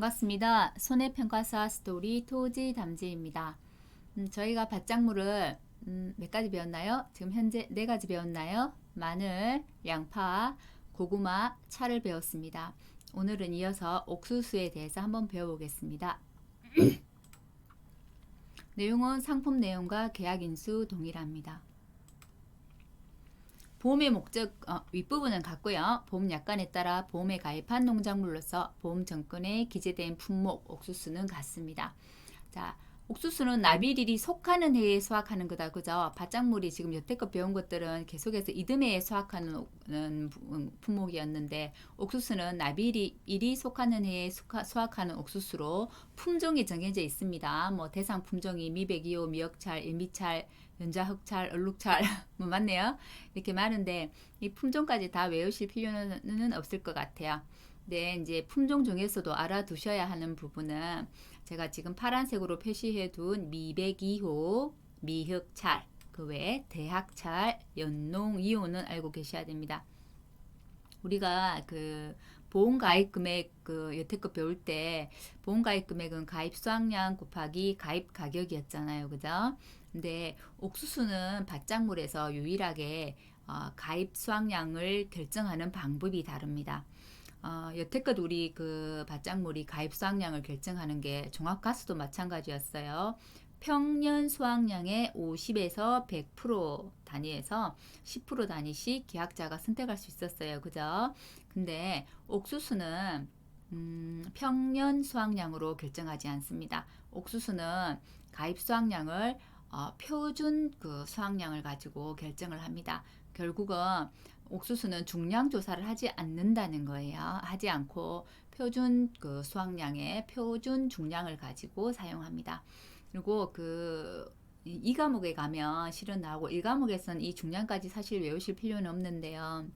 반갑습니다. 손해평가사 스토리 토지 담지입니다. 저희가 밭작물을 몇 가지 배웠나요? 지금 현재 네 가지 배웠나요? 마늘, 양파, 고구마, 차를 배웠습니다. 오늘은 이어서 옥수수에 대해서 한번 배워보겠습니다. 내용은 상품 내용과 계약 인수 동일합니다. 보험의 목적 윗부분은 같고요. 보험 약관에 따라 보험에 가입한 농작물로서 보험 정권에 기재된 품목 옥수수는 같습니다. 자, 옥수수는 나비일이 속하는 해에 수확하는 거다. 그죠? 밭작물이 지금 여태껏 배운 것들은 계속해서 이듬해에 수확하는 품목이었는데 옥수수는 나비일이 속하는 해에 수확하는 옥수수로 품종이 정해져 있습니다. 뭐 대상 품종이 미백이호, 미역찰, 일미찰, 연자흑찰, 얼룩찰 뭐 맞네요. 이렇게 많은데 이 품종까지 다 외우실 필요는 없을 것 같아요. 네, 이제 품종 중에서도 알아두셔야 하는 부분은 제가 지금 파란색으로 표시해 둔 미백이호, 미흑찰, 그 외에 대학찰, 연농이호는 알고 계셔야 됩니다. 우리가 그 보험가입 금액 여태껏 배울 때 보험가입 금액은 가입 수확량 곱하기 가입 가격이었잖아요. 그죠? 근데 옥수수는 밭작물에서 유일하게 가입 수확량을 결정하는 방법이 다릅니다. 여태껏 우리 그 밭작물이 가입 수확량을 결정하는 게 종합가수도 마찬가지였어요. 평년 수확량의 50에서 100% 단위에서 10% 단위씩 계약자가 선택할 수 있었어요. 그죠? 근데 옥수수는 평년 수확량으로 결정하지 않습니다. 옥수수는 가입 수확량을 표준 그 수확량을 가지고 결정을 합니다. 결국은 옥수수는 중량 조사를 하지 않는다는 거예요. 하지 않고 표준 그 수확량의 표준 중량을 가지고 사용합니다. 그리고 이 과목에 가면 실은 나오고 1과목에서는 이 중량까지 사실 외우실 필요는 없는데요.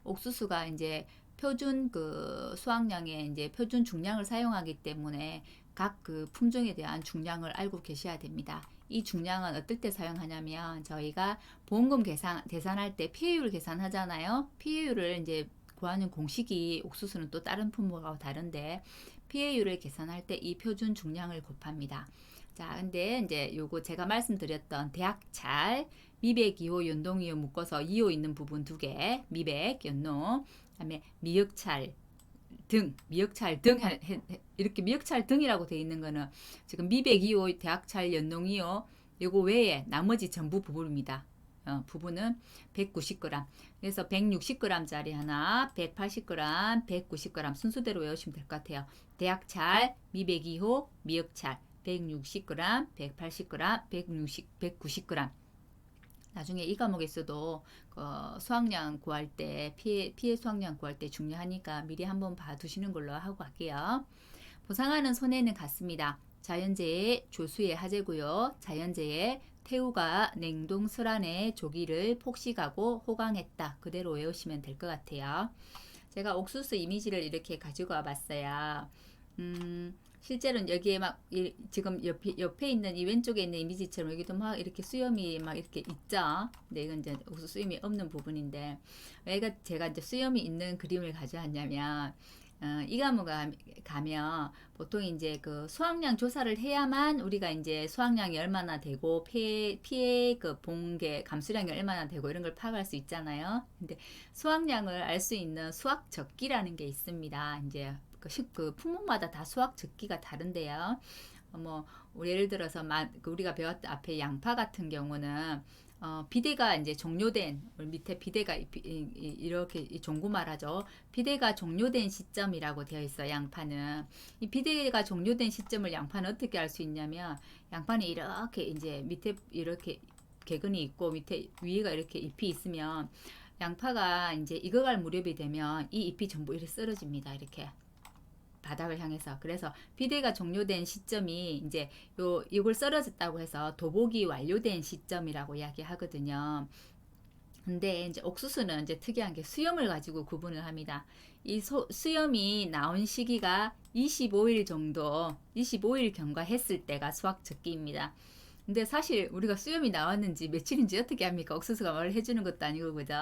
옥수수가 이제 표준 그 수확량의 이제 표준 중량을 사용하기 때문에 각 그 품종에 대한 중량을 알고 계셔야 됩니다. 이 중량은 어떨 때 사용하냐면 저희가 보험금 계산할 때 피해율 계산하잖아요. 피해율을 이제 구하는 공식이 옥수수는 또 다른 품목하고 다른데 피해율을 계산할 때 이 표준 중량을 곱합니다. 자, 근데 이제 요거 제가 말씀드렸던 대학찰, 미백 2호, 연동 2호 묶어서 2호 있는 부분 두 개, 미백, 연동, 그다음에 미역찰 등, 미역찰 등 이렇게 미역찰 등이라고 되어 있는 거는 지금 미백 2호, 대학찰, 연동 2호 요거 외에 나머지 전부 부분입니다. 부분은 190g. 그래서 160g짜리 하나, 180g, 190g 순서대로 외우시면 될 것 같아요. 대학찰, 미백 2호, 미역찰 160g, 180g, 190g. 나중에 이 과목에서도 수확량 구할 때 피해 수확량 구할 때 중요하니까 미리 한번 봐두시는 걸로 하고 갈게요. 보상하는 손해는 같습니다. 자연재해 조수의 하재고요. 자연재해 태우가 냉동 슬안에 조기를 폭식하고 호강했다. 그대로 외우시면 될 것 같아요. 제가 옥수수 이미지를 이렇게 가지고 와봤어요. 실제로는 여기에 막 지금 옆에 있는 이 왼쪽에 있는 이미지처럼 여기도 막 이렇게 수염이 막 이렇게 있죠. 근데 이건 이제 옥수수 수염이 없는 부분인데 왜 제가 이제 수염이 있는 그림을 가져왔냐면 이 과목에 가면 보통 이제 그 수확량 조사를 해야만 우리가 이제 수확량이 얼마나 되고 피해 그 봉개 감수량이 얼마나 되고 이런 걸 파악할 수 있잖아요. 근데 수확량을 알 수 있는 수확 적기라는 게 있습니다. 이제 그 품목마다 다 수확 적기가 다른데요. 뭐 예를 들어서 우리가 배웠던 앞에 양파 같은 경우는 비대가 이제 종료된 밑에 비대가 이렇게 종구 말하죠. 비대가 종료된 시점이라고 되어 있어요. 양파는 이 비대가 종료된 시점을 양파는 어떻게 알 수 있냐면 양파는 이렇게 이제 밑에 이렇게 개근이 있고 밑에 위에가 이렇게 잎이 있으면 양파가 이제 익어갈 무렵이 되면 이 잎이 전부 이렇게 쓰러집니다. 이렇게 바닥을 향해서. 그래서 비대가 종료된 시점이 이제 이걸 썰어졌다고 해서 도복이 완료된 시점이라고 이야기하거든요. 근데 이제 옥수수는 이제 특이한 게 수염을 가지고 구분을 합니다. 이 수염이 나온 시기가 25일 정도, 25일 경과했을 때가 수확 적기입니다. 근데 사실 우리가 수염이 나왔는지 며칠인지 어떻게 합니까? 옥수수가 말을 해주는 것도 아니고, 그죠?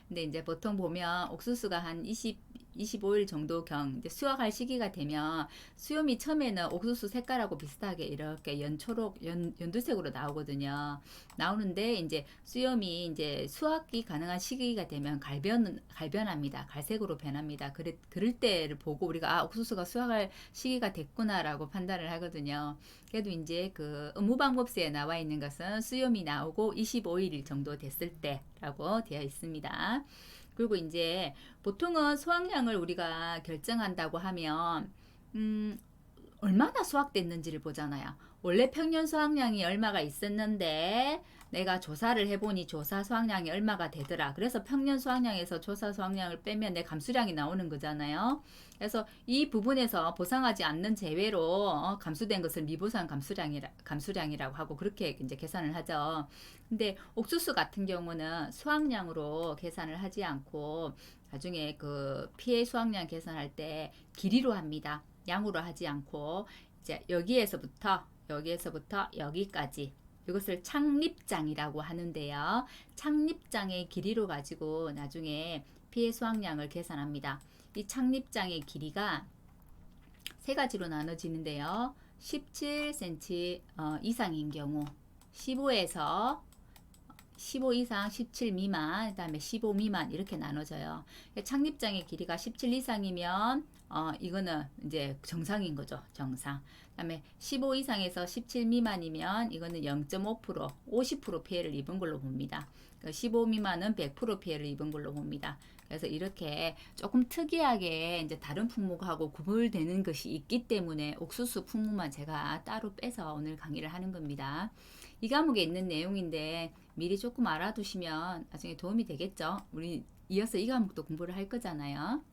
근데 이제 보통 보면 옥수수가 한 25일 정도 이제 수확할 시기가 되면 수염이 처음에는 옥수수 색깔하고 비슷하게 이렇게 연초록, 연두색으로 나오거든요. 나오는데 이제 수염이 이제 수확이 가능한 시기가 되면 갈변합니다. 갈색으로 변합니다. 그럴 때를 보고 우리가 옥수수가 수확할 시기가 됐구나라고 판단을 하거든요. 그래도 이제 그 의무방법서에 나와 있는 것은 수염이 나오고 25일 정도 됐을 때라고 되어 있습니다. 그리고 이제 보통은 수확량을 우리가 결정한다고 하면 얼마나 수확됐는지를 보잖아요. 원래 평년 수확량이 얼마가 있었는데 내가 조사를 해보니 조사 수확량이 얼마가 되더라. 그래서 평년 수확량에서 조사 수확량을 빼면 내 감수량이 나오는 거잖아요. 그래서 이 부분에서 보상하지 않는 제외로 감수된 것을 미보상 감수량이라고 하고 그렇게 이제 계산을 하죠. 근데 옥수수 같은 경우는 수확량으로 계산을 하지 않고 나중에 그 피해 수확량 계산할 때 길이로 합니다. 양으로 하지 않고 이제 여기에서부터 여기까지 이것을 창립장이라고 하는데요. 창립장의 길이로 가지고 나중에 피해 수확량을 계산합니다. 이 창립장의 길이가 세 가지로 나눠지는데요. 17cm 이상인 경우 15에서 15 이상, 17 미만, 그 다음에 15 미만 이렇게 나눠져요. 창립장의 길이가 17 이상이면 이거는 이제 정상인 거죠. 정상. 그 다음에 15 이상에서 17 미만이면 이거는 0.5%, 50% 피해를 입은 걸로 봅니다. 15 미만은 100% 피해를 입은 걸로 봅니다. 그래서 이렇게 조금 특이하게 이제 다른 품목하고 구분되는 것이 있기 때문에 옥수수 품목만 제가 따로 빼서 오늘 강의를 하는 겁니다. 이 과목에 있는 내용인데 미리 조금 알아두시면 나중에 도움이 되겠죠. 우리 이어서 이 과목도 공부를 할 거잖아요.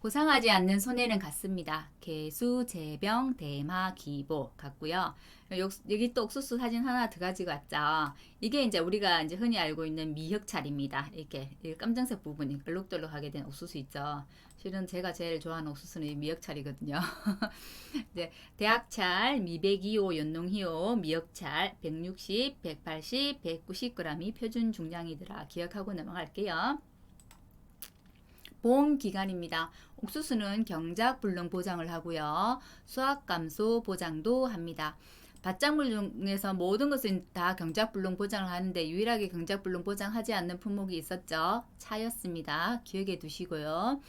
보상하지 않는 손해는 같습니다. 개수, 재병, 대마, 기보 같고요. 여기 또 옥수수 사진 하나 더 가지고 왔죠. 이게 이제 우리가 이제 흔히 알고 있는 미역찰입니다. 이렇게 깜장색 부분이 얼룩덜룩하게 된 옥수수 있죠. 실은 제가 제일 좋아하는 옥수수는 미역찰이거든요. 이제 대학찰, 미백이호, 연농희호, 미역찰 160, 180, 190g이 표준 중량이더라. 기억하고 넘어갈게요. 보험 기간입니다. 옥수수는 경작 불능 보장을 하고요. 수확 감소 보장도 합니다. 밭작물 중에서 모든 것은 다 경작불능 보장을 하는데 유일하게 경작불능 보장하지 않는 품목이 있었죠. 차였습니다. 기억해 두시고요.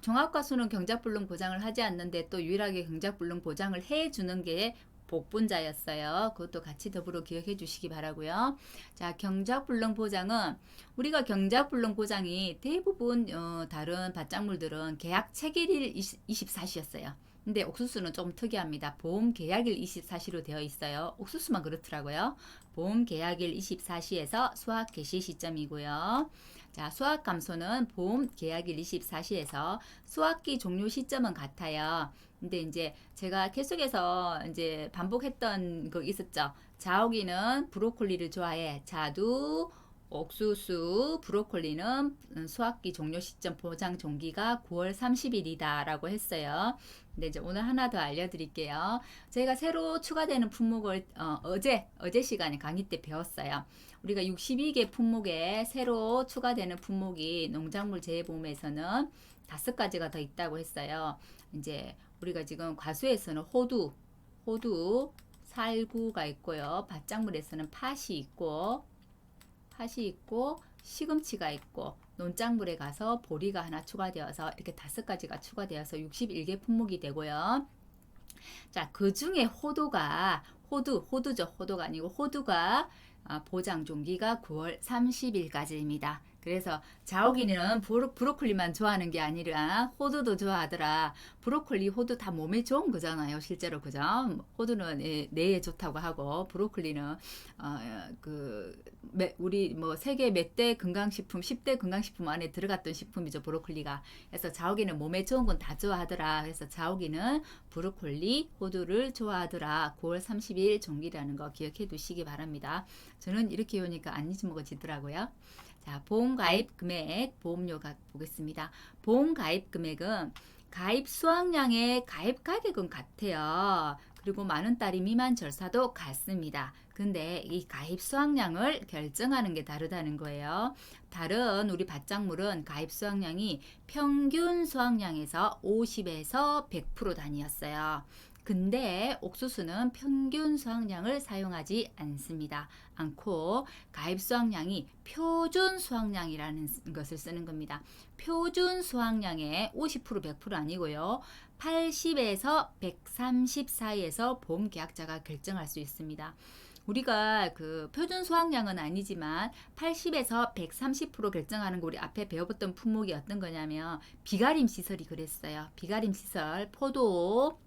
종합과수는 경작불능 보장을 하지 않는데 또 유일하게 경작불능 보장을 해주는 게 복분자였어요. 그것도 같이 더불어 기억해 주시기 바라고요. 자, 경작불능 보장은 우리가 경작불능 보장이 대부분 다른 밭작물들은 계약 체결일 24시였어요. 근데 옥수수는 좀 특이합니다. 보험 계약일 24시로 되어 있어요. 옥수수만 그렇더라고요. 보험 계약일 24시에서 수확 개시 시점이고요. 자, 수확 감소는 보험 계약일 24시에서 수확기 종료 시점은 같아요. 근데 이제 제가 계속해서 이제 반복했던 거 있었죠. 자옥이는 브로콜리를 좋아해. 자두, 옥수수, 브로콜리는 수확기 종료 시점 보장 종기가 9월 30일이다 라고 했어요. 근데 이제 오늘 하나 더 알려드릴게요. 저희가 새로 추가되는 품목을 어제 시간에 강의 때 배웠어요. 우리가 62개 품목에 새로 추가되는 품목이 농작물 재해보험에서는 5가지가 더 있다고 했어요. 이제 우리가 지금 과수에서는 호두, 살구가 있고요. 밭작물에서는 팥이 있고 시금치가 있고 논작물에 가서 보리가 하나 추가되어서 이렇게 5가지가 추가되어서 61개 품목이 되고요. 자, 그 중에 호두가 아니고 호두가 보장 종기가 9월 30일까지입니다. 그래서 자옥이는 브로콜리만 좋아하는 게 아니라 호두도 좋아하더라. 브로콜리, 호두 다 몸에 좋은 거잖아요. 실제로 그죠? 호두는 뇌에 좋다고 하고 브로콜리는 우리 뭐 세계 몇 대 건강식품 10대 건강식품 안에 들어갔던 식품이죠. 브로콜리가. 그래서 자옥이는 몸에 좋은 건 다 좋아하더라. 그래서 자옥이는 브로콜리, 호두를 좋아하더라. 9월 30일 종기라는 거 기억해 두시기 바랍니다. 저는 이렇게 오니까 안 잊어먹어지더라고요. 자, 보험가입 금액, 보험료 보겠습니다. 보험가입 금액은 가입 수확량의 가입 가격은 같아요. 그리고 많은 딸이 미만 절사도 같습니다. 근데 이 가입 수확량을 결정하는 게 다르다는 거예요. 다른 우리 밭작물은 가입 수확량이 평균 수확량에서 50에서 100% 단위였어요. 근데 옥수수는 평균 수확량을 사용하지 않고 가입 수확량이 표준 수확량이라는 것을 쓰는 겁니다. 표준 수확량의 50% 100% 아니고요. 80에서 130 사이에서 보험 계약자가 결정할 수 있습니다. 우리가 그 표준 수확량은 아니지만 80에서 130% 결정하는 거 우리 앞에 배워봤던 품목이 어떤 거냐면 비가림 시설이 그랬어요. 비가림 시설, 포도,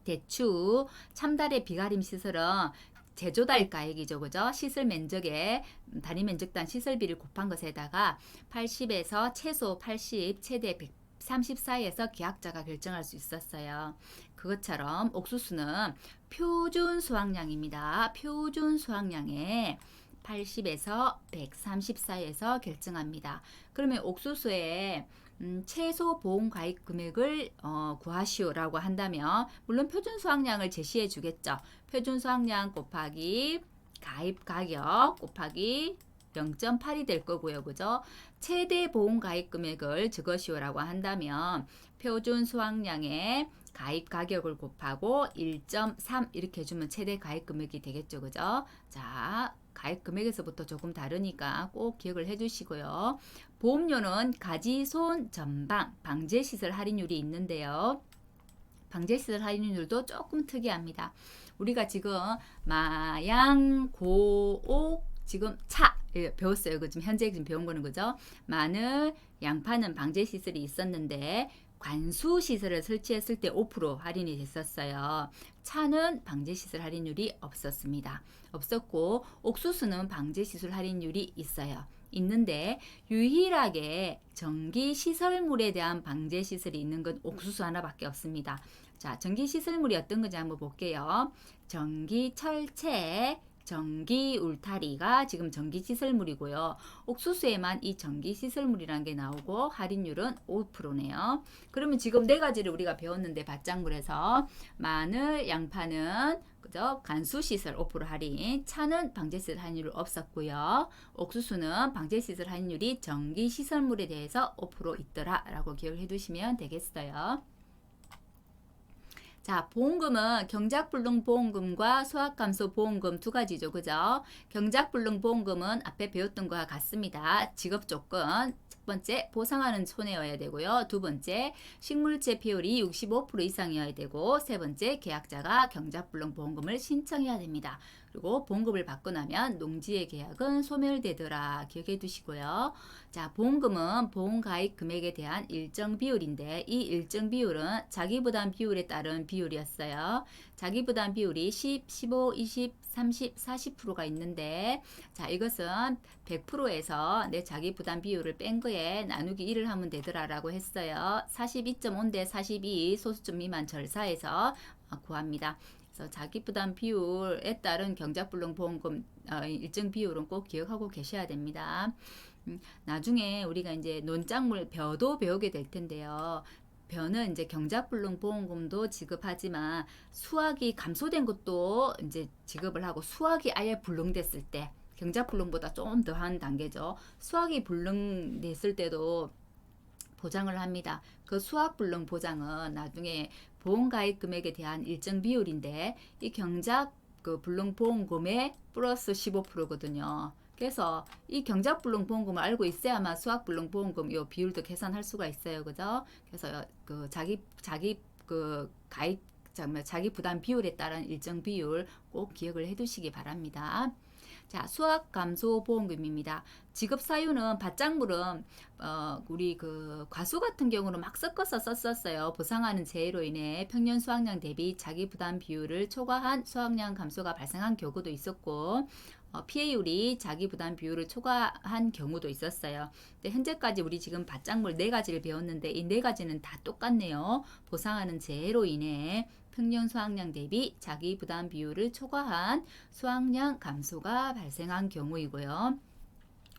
대추, 참다래 비가림 시설은 제조달가액이죠, 그죠? 시설 면적에 단위 면적당 시설비를 곱한 것에다가 80에서 최소 80, 최대 130 사이에서 계약자가 결정할 수 있었어요. 그것처럼 옥수수는 표준 수확량입니다. 표준 수확량에 80에서 130 사이에서 결정합니다. 그러면 옥수수의 최소 보험 가입 금액을 구하시오라고 한다면 물론 표준 수확량을 제시해 주겠죠. 표준 수확량 곱하기 가입 가격 곱하기 0.8이 될 거고요. 그죠? 최대 보험 가입 금액을 적으시오라고 한다면 표준 수확량의 가입 가격을 곱하고 1.3 이렇게 해주면 최대 가입 금액이 되겠죠. 그죠? 자, 가입 금액에서부터 조금 다르니까 꼭 기억을 해주시고요. 보험료는 가지손 전방 방제시설 할인율이 있는데요. 방제시설 할인율도 조금 특이합니다. 우리가 지금 마양, 고옥, 지금 차 배웠어요. 지금 현재 지금 배운 거는 그죠? 마늘, 양파는 방제시설이 있었는데 관수시설을 설치했을 때 5% 할인이 됐었어요. 차는 방제시설 할인율이 없었습니다. 없었고 옥수수는 방제시설 할인율이 있는데 유일하게 전기시설물에 대한 방제시설이 있는 건 옥수수 하나밖에 없습니다. 자, 전기시설물이 어떤 건지 한번 볼게요. 전기철제, 전기 울타리가 지금 전기시설물이고요. 옥수수에만 이 전기시설물이라는 게 나오고 할인율은 5%네요. 그러면 지금 네 가지를 우리가 배웠는데 밭작물에서 마늘, 양파는 그죠? 간수시설 5% 할인, 차는 방제시설 할인율 없었고요. 옥수수는 방제시설 할인율이 전기시설물에 대해서 5% 있더라 라고 기억해 두시면 되겠어요. 자, 보험금은 경작불능보험금과 수확감소보험금 두 가지죠. 그죠? 경작불능보험금은 앞에 배웠던 것과 같습니다. 직업조건, 첫 번째 보상하는 손해여야 되고요. 두 번째 식물체 비율이 65% 이상이어야 되고 세 번째 계약자가 경작불능보험금을 신청해야 됩니다. 그리고 보험금을 받고 나면 농지의 계약은 소멸되더라 기억해 두시고요. 자, 보험금은 보험가입 금액에 대한 일정 비율인데 이 일정 비율은 자기부담 비율에 따른 비율이었어요. 자기부담 비율이 10, 15, 20, 30, 40%가 있는데 자, 이것은 100%에서 내 자기부담 비율을 뺀 거에 나누기 1을 하면 되더라라고 했어요. 42.5대 42 소수점 미만 절사에서 구합니다. 그래서 자기부담 비율에 따른 경작불능보험금 일정 비율은 꼭 기억하고 계셔야 됩니다. 나중에 우리가 이제 논작물 벼도 배우게 될 텐데요. 벼는 이제 경작불능보험금도 지급하지만 수확이 감소된 것도 이제 지급을 하고 수확이 아예 불능됐을 때 경작불능보다 좀 더한 단계죠. 수확이 불능됐을 때도 보장을 합니다. 그 수확불능 보장은 나중에 보험가입 금액에 대한 일정 비율인데 이 경작 그 불능보험금의 플러스 15%거든요. 그래서 이 경작불능보험금을 알고 있어야만 수확불능보험금 요 비율도 계산할 수가 있어요. 그죠? 그래서 그 자기 그 가입 자기 부담 비율에 따른 일정 비율 꼭 기억을 해 두시기 바랍니다. 자, 수확 감소 보험금입니다. 지급 사유는 밭작물은 우리 그 과수 같은 경우는 막 섞어서 썼었어요. 보상하는 재해로 인해 평년 수확량 대비 자기 부담 비율을 초과한 수확량 감소가 발생한 경우도 있었고 피해율이 자기 부담 비율을 초과한 경우도 있었어요. 근데 현재까지 우리 지금 밭작물 네 가지를 배웠는데 이 네 가지는 다 똑같네요. 보상하는 재해로 인해 평년 수확량 대비 자기 부담 비율을 초과한 수확량 감소가 발생한 경우이고요.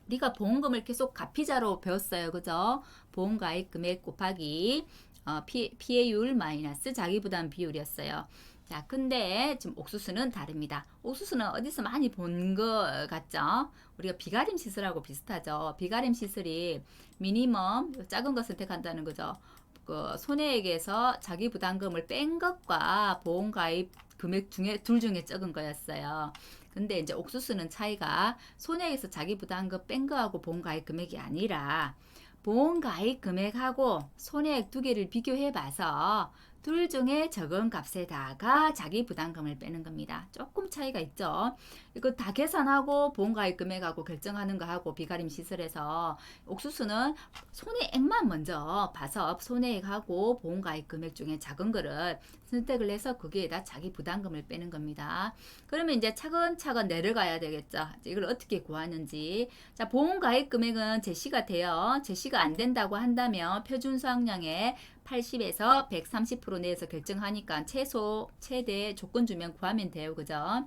우리가 보험금을 계속 가피자로 배웠어요. 그죠? 보험가입 금액 곱하기 피해율 마이너스 자기부담 비율이었어요. 자, 근데 지금 옥수수는 다릅니다. 옥수수는 어디서 많이 본 거 같죠? 우리가 비가림 시술하고 비슷하죠. 비가림 시술이 미니멈 작은 거 선택한다는 거죠. 그 손해액에서 자기 부담금을 뺀 것과 보험가입 금액 중에 둘 중에 적은 거였어요. 근데 이제 옥수수는 차이가 손해액에서 자기 부담금 뺀 거하고 보험가입 금액이 아니라 보험가입 금액하고 손해액 두 개를 비교해 봐서 둘 중에 적은 값에다가 자기 부담금을 빼는 겁니다. 조금 차이가 있죠. 이거 다 계산하고 보험가입 금액하고 결정하는 거하고 비가림 시설에서 옥수수는 손해액만 먼저 봐서 손해액하고 보험가입 금액 중에 작은 거를 선택을 해서 거기에다 자기 부담금을 빼는 겁니다. 그러면 이제 차근차근 내려가야 되겠죠. 이걸 어떻게 구하는지. 자, 보험가입 금액은 제시가 돼요. 제시가 안 된다고 한다면 표준 수확량의 80에서 130% 내에서 결정하니까 최대 조건 주면 구하면 돼요. 그죠?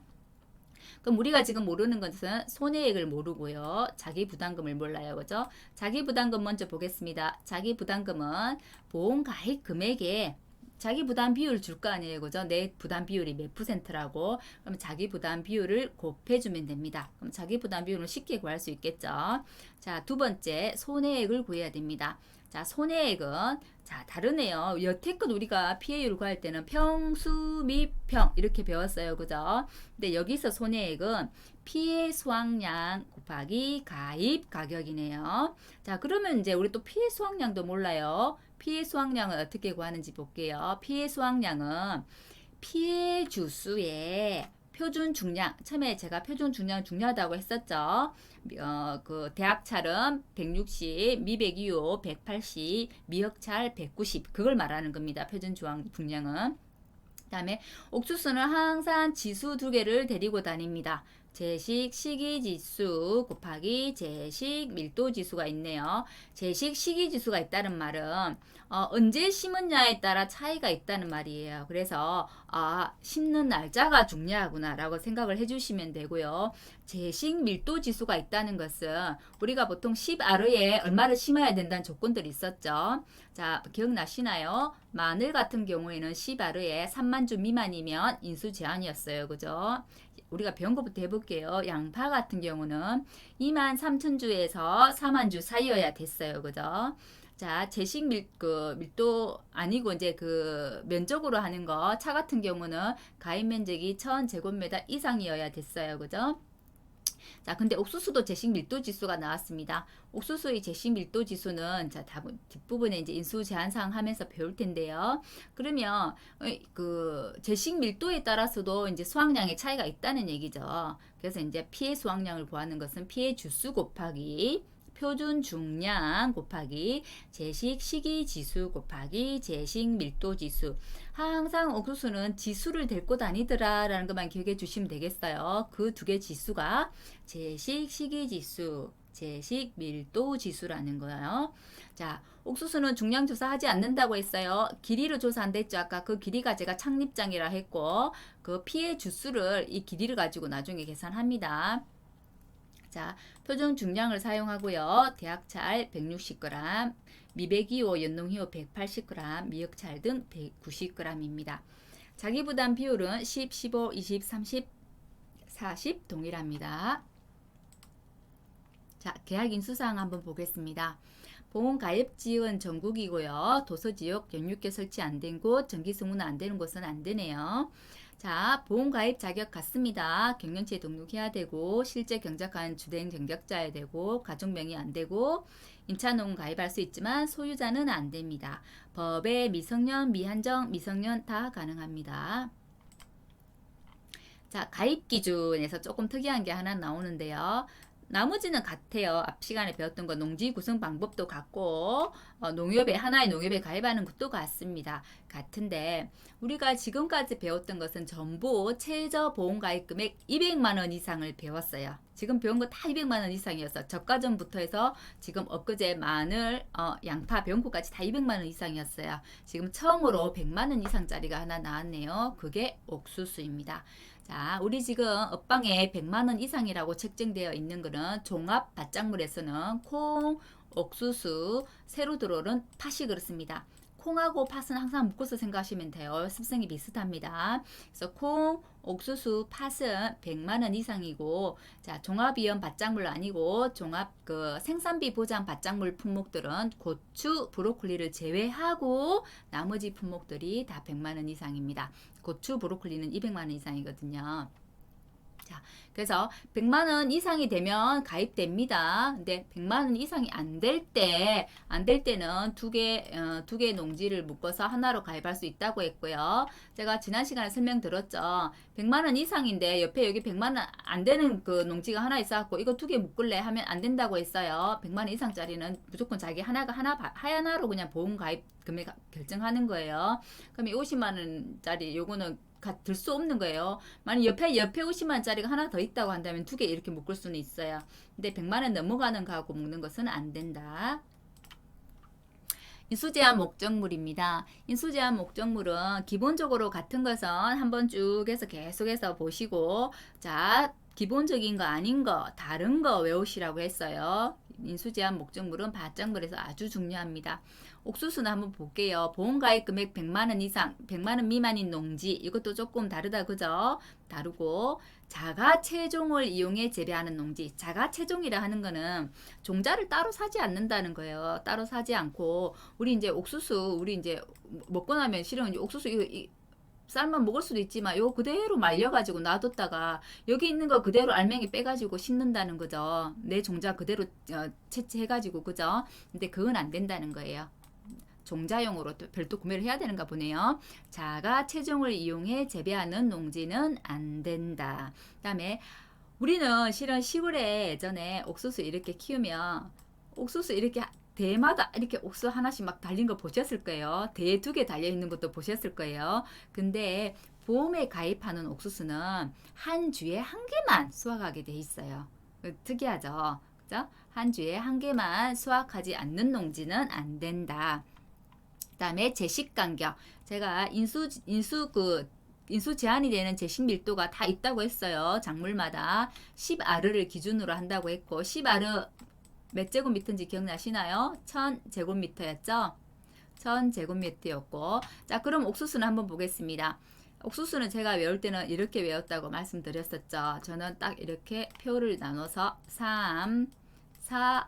그럼 우리가 지금 모르는 것은 손해액을 모르고요. 자기 부담금을 몰라요. 그죠? 자기 부담금 먼저 보겠습니다. 자기 부담금은 보험 가입 금액에 자기 부담 비율을 줄 거 아니에요. 그죠? 내 부담 비율이 몇 %라고. 그럼 자기 부담 비율을 곱해주면 됩니다. 그럼 자기 부담 비율을 쉽게 구할 수 있겠죠? 자, 두 번째, 손해액을 구해야 됩니다. 자, 손해액은 자, 다르네요. 여태껏 우리가 피해율을 구할 때는 평수 및 평 이렇게 배웠어요. 그죠? 근데 여기서 손해액은 피해 수확량 곱하기 가입 가격이네요. 자, 그러면 이제 우리 또 피해 수확량도 몰라요. 피해 수확량은 어떻게 구하는지 볼게요. 피해 수확량은 피해 주수의 표준 중량, 처음에 제가 표준 중량 중요하다고 했었죠. 그 대합찰은 160, 미백이호 180, 미역찰 190 그걸 말하는 겁니다. 표준 중량은. 그다음에 옥수수는 항상 지수 두 개를 데리고 다닙니다. 제식 시기지수 곱하기 제식 밀도지수가 있네요. 제식 시기지수가 있다는 말은 언제 심었냐에 따라 차이가 있다는 말이에요. 그래서 심는 날짜가 중요하구나 라고 생각을 해주시면 되고요. 제식 밀도지수가 있다는 것은 우리가 보통 10아르에 얼마를 심어야 된다는 조건들이 있었죠. 자, 기억나시나요? 마늘 같은 경우에는 10아르에 3만 주 미만이면 인수 제한이었어요. 그죠? 우리가 배운 것부터 해볼게요. 양파 같은 경우는 2만 3천 주에서 4만 주 사이여야 됐어요. 그죠? 자, 제식 밀도 아니고 이제 그 면적으로 하는 거, 차 같은 경우는 가입 면적이 1000제곱미터 이상이어야 됐어요. 그죠? 자, 근데 옥수수도 제식 밀도 지수가 나왔습니다. 옥수수의 제식 밀도 지수는 자, 뒷부분에 이제 인수 제한사항 하면서 배울 텐데요. 그러면 그 제식 밀도에 따라서도 이제 수확량의 차이가 있다는 얘기죠. 그래서 이제 피해 수확량을 구하는 것은 피해 주수 곱하기 표준 중량 곱하기 제식 시기 지수 곱하기 제식 밀도 지수. 항상 옥수수는 지수를 데리고 다니더라 라는 것만 기억해 주시면 되겠어요. 그 두 개 지수가 제식 시기 지수, 제식 밀도 지수라는 거예요. 자, 옥수수는 중량 조사하지 않는다고 했어요. 길이로 조사 안 됐죠. 아까 그 길이가 제가 착립장이라 했고 그 피해 주수를 이 길이를 가지고 나중에 계산합니다. 자, 표준 중량을 사용하고요. 대학찰 160g, 미백이호, 연농이호 180g, 미역찰 등 190g입니다. 자기부담 비율은 10, 15, 20, 30, 40 동일합니다. 자, 계약 인수사항 한번 보겠습니다. 보험 가입 지역은 전국이고요. 도서지역 연육계 설치 안 된 곳, 정기승무는 안 되는 곳은 안 되네요. 자, 보험 가입 자격 같습니다. 경영치에 등록해야 되고 실제 경작한 주된 경작자야 되고 가족명의 안 되고 임차농 가입할 수 있지만 소유자는 안 됩니다. 법에 미성년, 미한정, 미성년 다 가능합니다. 자, 가입 기준에서 조금 특이한 게 하나 나오는데요. 나머지는 같아요. 앞 시간에 배웠던 거 농지 구성 방법도 같고 농협에 하나의 농협에 가입하는 것도 같습니다. 같은데 우리가 지금까지 배웠던 것은 전부 최저 보험 가입 금액 200만 원 이상을 배웠어요. 지금 배운 거 다 200만 원 이상이었어. 저가전부터 해서 지금 엊그제 마늘, 양파 배운 것까지 다 200만 원 이상이었어요. 지금 처음으로 100만 원 이상짜리가 하나 나왔네요. 그게 옥수수입니다. 자, 우리 지금 업방에 100만 원 이상이라고 책정되어 있는 거는 종합 밭작물에서는 콩, 옥수수, 새로 들어오는 팥이 그렇습니다. 콩하고 팥은 항상 묶어서 생각하시면 돼요. 습성이 비슷합니다. 그래서 콩, 옥수수, 팥은 100만 원 이상이고, 자, 종합위험 밭작물 아니고 종합 그 생산비 보장 밭작물 품목들은 고추, 브로콜리를 제외하고 나머지 품목들이 다 100만 원 이상입니다. 고추, 브로콜리는 200만 원 이상이거든요. 자, 그래서 100만 원 이상이 되면 가입됩니다. 근데 100만 원 이상이 안 될 때는 두 개 농지를 묶어서 하나로 가입할 수 있다고 했고요. 제가 지난 시간에 설명드렸죠. 100만 원 이상인데 옆에 여기 100만 원 안 되는 그 농지가 하나 있어갖고 이거 두 개 묶을래 하면 안 된다고 했어요. 100만 원 이상짜리는 무조건 자기 하나로 그냥 보험 가입 금액 결정하는 거예요. 그럼 이 50만 원짜리 요거는 들 수 없는 거예요. 만약 옆에 50만 원짜리가 하나 더 있다고 한다면 두 개 이렇게 묶을 수는 있어요. 근데 100만 원 넘어가는 거하고 묶는 것은 안 된다. 인수제한 목적물입니다. 인수제한 목적물은 기본적으로 같은 것은 한번 쭉 해서 계속해서 보시고, 자, 기본적인 거 아닌 거 다른 거 외우시라고 했어요. 인수제한 목적물은 밭작물에서 아주 중요합니다. 옥수수는 한번 볼게요. 보험가입 금액 100만 원 이상, 100만 원 미만인 농지, 이것도 조금 다르다 그죠? 다르고, 자가체종을 이용해 재배하는 농지. 자가체종이라 하는 거는 종자를 따로 사지 않는다는 거예요. 따로 사지 않고, 우리 이제 옥수수, 우리 이제 먹고 나면 실은 옥수수 이거 쌀만 먹을 수도 있지만 요거 그대로 말려가지고 놔뒀다가 여기 있는 거 그대로 알맹이 빼가지고 심는다는 거죠. 내 종자 그대로 채취해가지고 그죠? 근데 그건 안 된다는 거예요. 종자용으로 별도 구매를 해야 되는가 보네요. 자가 체종을 이용해 재배하는 농지는 안 된다. 그다음에 우리는 실은 시골에 예전에 옥수수 이렇게 키우면 옥수수 이렇게 대마다 이렇게 옥수수 하나씩 막 달린 거 보셨을 거예요. 대에 2개 달려 있는 것도 보셨을 거예요. 근데 보험에 가입하는 옥수수는 한 주에 한 개만 수확하게 돼 있어요. 특이하죠. 그죠? 한 주에 한 개만 수확하지 않는 농지는 안 된다. 그다음에 제식 간격. 제가 인수 제한이 되는 제식 밀도가 다 있다고 했어요. 작물마다 10아르를 기준으로 한다고 했고 10아르 몇 제곱미터인지 기억나시나요? 1000제곱미터였죠? 1000제곱미터였고 자 그럼 옥수수는 한번 보겠습니다. 옥수수는 제가 외울 때는 이렇게 외웠다고 말씀드렸었죠. 저는 딱 이렇게 표를 나눠서 3, 4,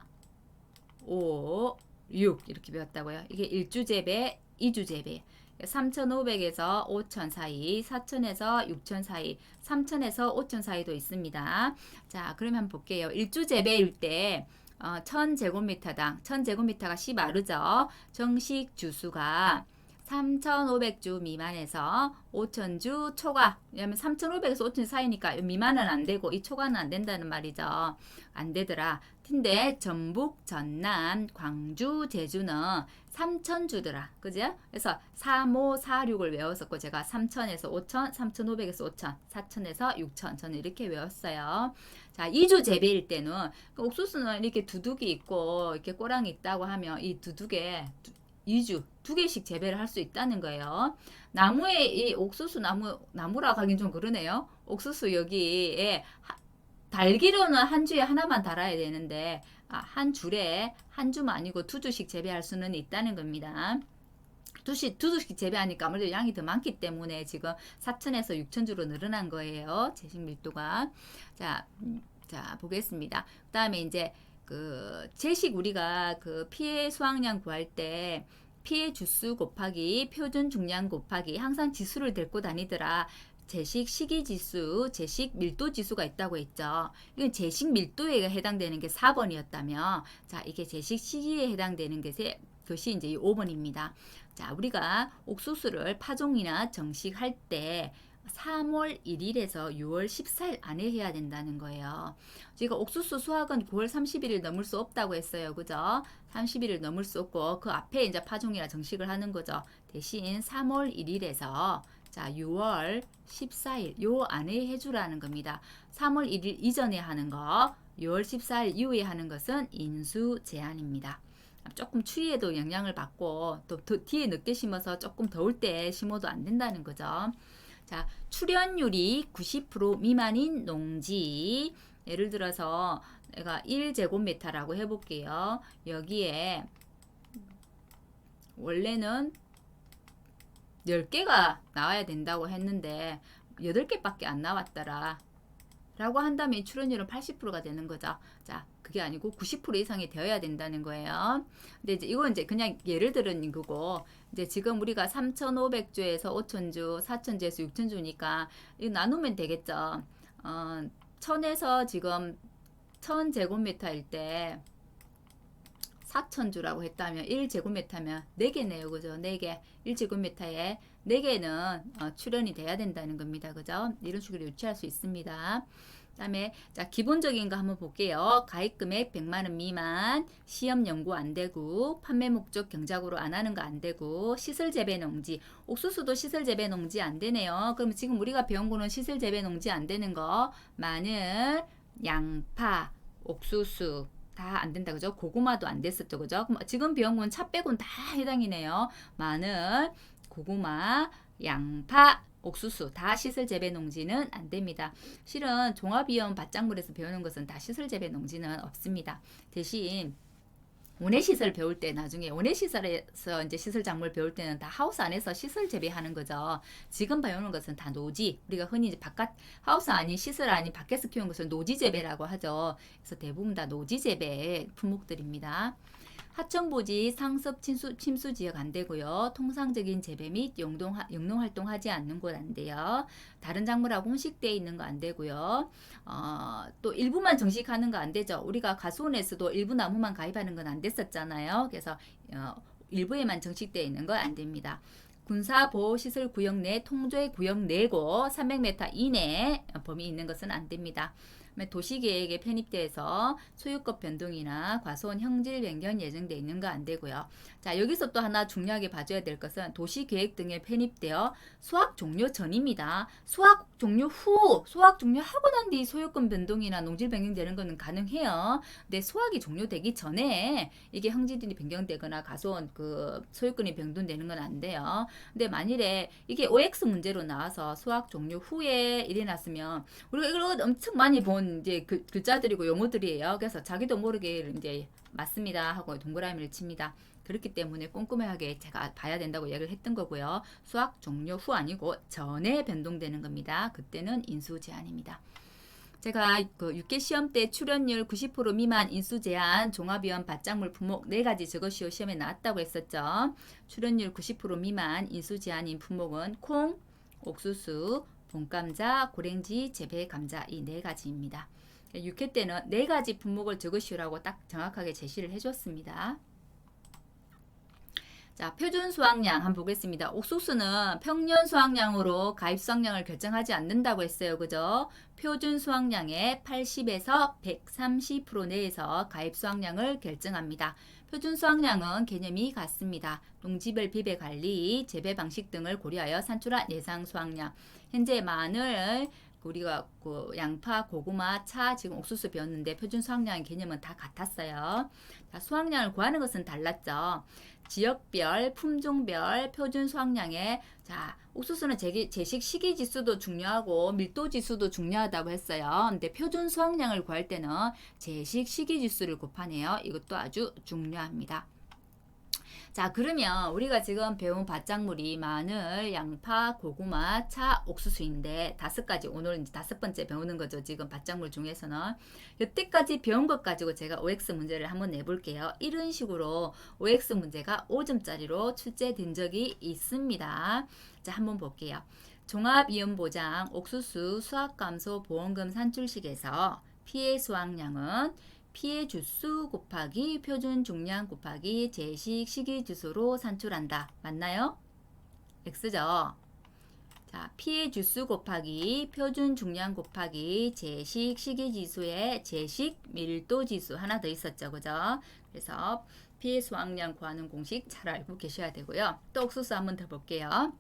5, 6 이렇게 배웠다고요. 이게 1주재배, 2주재배. 3,500에서 5,000 사이, 4,000에서 6,000 사이, 3,000에서 5,000 사이도 있습니다. 자, 그러면 한번 볼게요. 1주재배일 때 1000제곱미터당 1000제곱미터가 10아르죠. 정식 주수가 3,500주 미만에서 5,000주 초과. 왜냐면 3,500에서 5,000 사이니까 미만은 안 되고 이 초과는 안 된다는 말이죠. 안 되더라. 근데 전북, 전남, 광주, 제주는 3,000주더라. 그죠? 그래서 3, 5, 4, 6을 외웠었고 제가 3,000에서 5,000, 3,500에서 5,000, 4,000에서 6,000 저는 이렇게 외웠어요. 자, 2주 재배일 때는 옥수수는 이렇게 두둑이 있고 이렇게 꼬랑이 있다고 하면 이 두둑에 2주 2개씩 재배를 할 수 있다는 거예요. 나무에 이 옥수수 나무라고 하긴 좀 그러네요. 옥수수 여기에 달기로는 한 주에 하나만 달아야 되는데 한 줄에 한 주만 아니고 2주씩 재배할 수는 있다는 겁니다. 두 주씩 재배하니까 아무래도 양이 더 많기 때문에 지금 4,000에서 6,000주로 늘어난 거예요. 제식 밀도가. 자, 보겠습니다. 그 다음에 이제 그 제식 우리가 그 피해 수확량 구할 때 피해 주수 곱하기 표준 중량 곱하기 항상 지수를 데리고 다니더라. 제식 시기 지수, 제식 밀도 지수가 있다고 했죠. 이건 제식 밀도에 해당되는 게 4번이었다면, 자, 이게 제식 시기에 해당되는 것이 이제 5번입니다. 자, 우리가 옥수수를 파종이나 정식할 때 3월 1일에서 6월 14일 안에 해야 된다는 거예요. 제가 옥수수 수확은 9월 31일 넘을 수 없다고 했어요. 그죠? 30일을 넘을 수 없고 그 앞에 이제 파종이나 정식을 하는 거죠. 대신 3월 1일에서 자, 6월 14일 요 안에 해주라는 겁니다. 3월 1일 이전에 하는 거, 6월 14일 이후에 하는 것은 인수 제한입니다. 조금 추위에도 영향을 받고 또 뒤에 늦게 심어서 조금 더울 때 심어도 안 된다는 거죠. 자, 출현율이 90% 미만인 농지. 예를 들어서 내가 1제곱미터라고 해볼게요. 여기에 원래는 10개가 나와야 된다고 했는데 8개밖에 안 나왔더라 라고 한다면 이 출연율은 80%가 되는 거죠. 자, 그게 아니고 90% 이상이 되어야 된다는 거예요. 근데 이제 이건 이제 그냥 예를 들은 거고, 이제 지금 우리가 3,500주에서 5,000주, 4,000주에서 6,000주니까 이거 나누면 되겠죠. 1000에서 지금 1000제곱미터일 때 4,000주라고 했다면 1제곱미터면 4개네요. 그죠? 4개. 1제곱미터에 4개는 출연이 돼야 된다는 겁니다. 그죠? 이런 식으로 유추할 수 있습니다. 그다음에 자, 기본적인 거 한번 볼게요. 가입 금액 100만 원 미만, 시험 연구 안 되고, 판매 목적 경작으로 안 하는 거 안 되고, 시설 재배 농지. 옥수수도 시설 재배 농지 안 되네요. 그럼 지금 우리가 배운 거는 시설 재배 농지 안 되는 거, 마늘, 양파, 옥수수 다 안 된다 그죠? 고구마도 안 됐었죠 그죠? 그럼 지금 배운 건 차 빼고는 다 해당이네요. 마늘, 고구마, 양파, 옥수수 다 시설 재배 농지는 안 됩니다. 실은 종합위원 밭작물에서 배우는 것은 다 시설 재배 농지는 없습니다. 대신 원예시설 배울 때 나중에 원예시설에서 이제 시설작물 배울 때는 다 하우스 안에서 시설 재배하는 거죠. 지금 배우는 것은 다 노지. 우리가 흔히 이제 바깥 하우스 아닌 시설 아닌 밖에서 키우는 것을 노지 재배라고 하죠. 그래서 대부분 다 노지 재배 품목들입니다. 하천부지 상습 침수 지역 안 되고요. 통상적인 재배 및 영농 활동하지 않는 곳 안 돼요. 다른 작물하고 혼식되어 있는 거 안 되고요. 또 일부만 정식하는 거 안 되죠. 우리가 가수원에서도 일부 나무만 가입하는 건 안 됐었잖아요. 그래서 일부에만 정식되어 있는 거 안 됩니다. 군사보호시설 구역 내 통제 구역 내고 300m 이내 범위 있는 것은 안 됩니다. 도시계획에 편입돼서 소유권 변동이나 과소원 형질 변경 예정돼 있는 거 안 되고요. 자, 여기서 또 하나 중요하게 봐줘야 될 것은 도시계획 등에 편입되어 수확 종료 전입니다. 수확 종료 후, 수확 종료하고 난 뒤 소유권 변동이나 농질 변경되는 거는 가능해요. 근데 수확이 종료되기 전에 이게 형질이 변경되거나 과소원 그 소유권이 변동되는 건 안 돼요. 근데 만일에 이게 OX 문제로 나와서 수확 종료 후에 일어났으면 우리가 이걸 엄청 많이 본 이제 글자들이고 용어들이에요. 그래서 자기도 모르게 이제 맞습니다 하고 동그라미를 칩니다. 그렇기 때문에 꼼꼼하게 제가 봐야 된다고 얘기를 했던 거고요. 수확 종료 후 아니고 전에 변동되는 겁니다. 그때는 인수 제한입니다. 제가 그 6개 시험 때 출연율 90% 미만 인수 제한 종합위원 밭작물 품목 4가지 적으시오 시험에 나왔다고 했었죠. 출연율 90% 미만 인수 제한인 품목은 콩, 옥수수, 봄감자, 고랭지, 재배 감자 이 4가지입니다. 6회 때는 4가지 품목을 적으시라고 딱 정확하게 제시를 해줬습니다. 자, 표준 수확량 한번 보겠습니다. 옥수수는 평년 수확량으로 가입 수확량을 결정하지 않는다고 했어요. 그죠? 표준 수확량의 80에서 130% 내에서 가입 수확량을 결정합니다. 표준 수확량은 개념이 같습니다. 농지별 비배 관리, 재배 방식 등을 고려하여 산출한 예상 수확량. 현재 마늘, 우리가 그 양파, 고구마, 차, 지금 옥수수 배웠는데 표준 수확량 개념은 다 같았어요. 자, 수확량을 구하는 것은 달랐죠. 지역별, 품종별 표준 수확량에 자, 옥수수는 제식 시기 지수도 중요하고 밀도 지수도 중요하다고 했어요. 근데 표준 수확량을 구할 때는 제식 시기 지수를 곱하네요. 이것도 아주 중요합니다. 자, 그러면 우리가 지금 배운 밭작물이 마늘, 양파, 고구마, 차, 옥수수인데 5가지 오늘 이제 5번째 배우는 거죠. 지금 밭작물 중에서는 여태까지 배운 것 가지고 제가 OX 문제를 한번 내볼게요. 이런 식으로 OX 문제가 5점짜리로 출제된 적이 있습니다. 자, 한번 볼게요. 종합위험보장 옥수수 수확감소 보험금 산출식에서 피해 수확량은 피해 주수 곱하기 표준 중량 곱하기 제식 시기 주수로 산출한다. 맞나요? X죠. 자, 피해 주수 곱하기 표준 중량 곱하기 제식 시기 지수에 제식 밀도 지수 하나 더 있었죠. 그죠? 그래서 피해 수확량 구하는 공식 잘 알고 계셔야 되고요. 또 옥수수 한번 더 볼게요.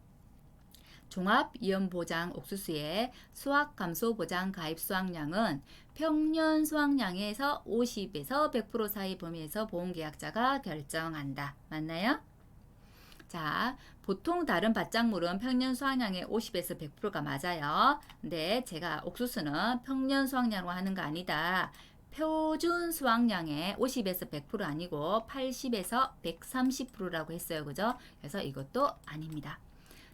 종합위험보장 옥수수의 수확감소보장 가입 수확량은 평년 수확량에서 50에서 100% 사이 범위에서 보험계약자가 결정한다. 맞나요? 자, 보통 다른 밭작물은 평년 수확량의 50에서 100%가 맞아요. 근데 제가 옥수수는 평년 수확량으로 하는 거 아니다. 표준 수확량의 50에서 100% 아니고 80에서 130%라고 했어요. 그죠? 그래서 이것도 아닙니다.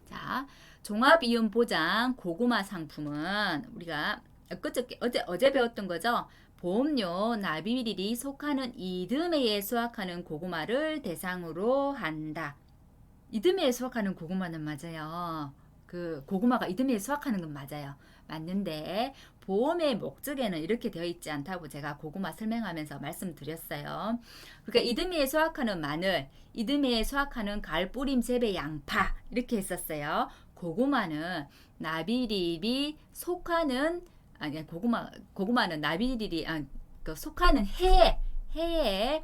자, 종합이윤 보장 고구마 상품은 우리가 어제 배웠던 거죠. 보험료 납입일이 속하는 이듬해에 수확하는 고구마를 대상으로 한다. 이듬해에 수확하는 고구마는 맞아요. 그 고구마가 이듬해에 수확하는 건 맞아요. 맞는데 보험의 목적에는 이렇게 되어 있지 않다고 제가 고구마 설명하면서 말씀드렸어요. 그러니까 이듬해에 수확하는 마늘, 이듬해에 수확하는 가을 뿌림 재배 양파 이렇게 했었어요. 고구마는 나비립이 속하는 아니 고구마는 나비립이 그 속하는 해에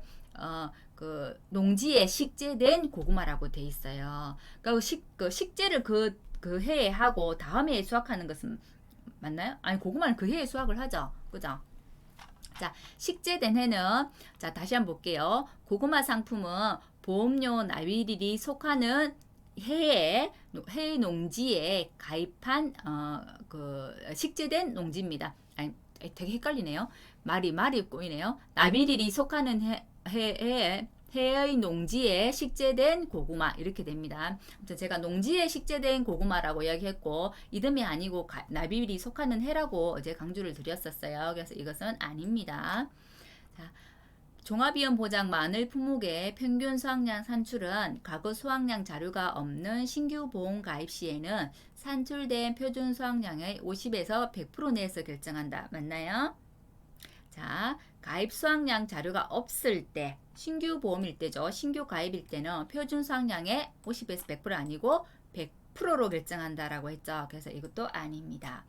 그 농지에 식재된 고구마라고 돼 있어요. 그러니까 그 식재를 그 해에 하고 다음 해에 수확하는 것은 맞나요? 아니 고구마는 그 해에 수확을 하죠. 그죠? 자, 식재된 해는 자 다시 한번 볼게요. 고구마 상품은 보험료 납입일이 속하는 해에 농지에 가입한 그 식재된 농지입니다. 아니, 되게 헷갈리네요. 말이 꼬이네요. 납입일이 속하는 해의 농지에 식재된 고구마 이렇게 됩니다. 제가 농지에 식재된 고구마라고 이야기했고 이듬해 아니고 납입일이 속하는 해라고 어제 강조를 드렸었어요. 그래서 이것은 아닙니다. 자, 종합이윤 보장 마늘 품목의 평균 수확량 산출은 과거 수확량 자료가 없는 신규 보험 가입 시에는 산출된 표준 수확량의 50에서 100% 내에서 결정한다. 맞나요? 자, 가입 수확량 자료가 없을 때 신규 보험일 때죠. 신규 가입일 때는 표준 수확량의 50에서 100% 아니고 100%로 결정한다라고 했죠. 그래서 이것도 아닙니다.